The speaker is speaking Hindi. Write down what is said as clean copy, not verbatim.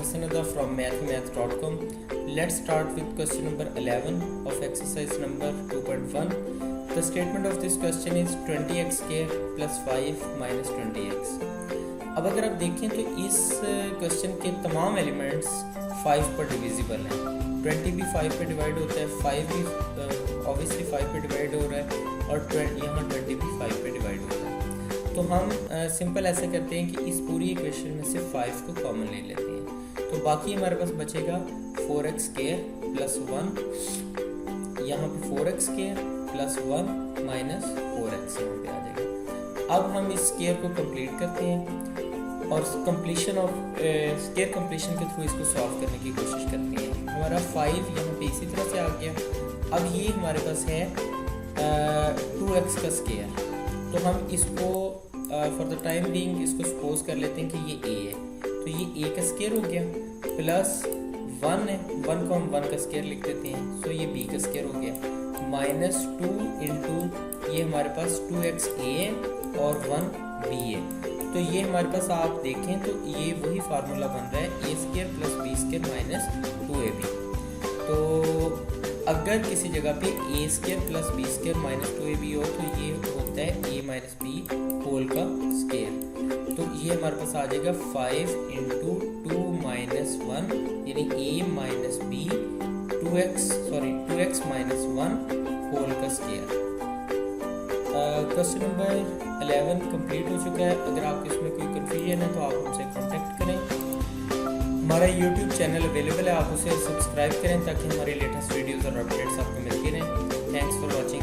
Hassan from mathhimath.com. Let's start with question number 11 of exercise number 2.1. The statement of this question is 20x square plus 5 minus 20x. अब अगर आप देखें तो इस क्वेश्चन के तमाम एलिमेंट्स 5 पर डिविजिबल हैं. 20 भी 5 पे डिवाइड होता है, 5 भी ऑब्वियसली 5 पे डिवाइड हो रहा है और यहाँ 20 भी 5 पे डिवाइड हो रहा है. तो हम सिंपल ऐसे करते हैं कि इस पूरी इक्वेशन में से 5 को कॉमन ले लेते हैं. तो बाकी हमारे पास बचेगा 4x स्क्वायर प्लस 1, यहाँ पे 4x square plus 1 minus 4x यहाँ पे आ जाएगा. अब हम इस स्क्वायर को कंप्लीट करते हैं और कंप्लीशन ऑफ स्क्वायर कंप्लीशन के थ्रू इसको सॉल्व करने की कोशिश करते हैं. हमारा 5 यहाँ पे इसी तरह से आ गया. अब ये हमारे पास है 2x का स्क्वायर. तो हम इसको फॉर द टाइम बीइंग इसको सपोज कर लेते हैं कि ये a है. तो ये a का स्क्वायर हो गया प्लस 1 है, 1 को हम 1 का स्क्वायर लिख देते हैं. सो ये b का स्क्वायर हो गया माइनस 2 इंटू ये हमारे पास 2x a है और 1 b है. तो ये हमारे पास आप देखें तो ये वही फार्मूला बन रहा है a square plus b square minus 2ab. तो अगर किसी जगह पे a square plus b square minus 2ab हो तो ये होता है a माइनस b होल का स्क्वायर. तो ये हमारे पास आ जाएगा 5 इंटू 2 माइनस 1 यानी a minus b 2x minus 1 whole का स्क्वायर. क्वेश्चन नंबर 11 कंप्लीट हो चुका है. अगर आपको इसमें कोई कन्फ्यूजन है तो आप हमसे कांटेक्ट करें. हमारा यूट्यूब चैनल अवेलेबल है, आप उसे सब्सक्राइब करें ताकि हमारी लेटेस्ट वीडियोज़ और अपडेट्स आपको मिलती रहें. Thanks for watching.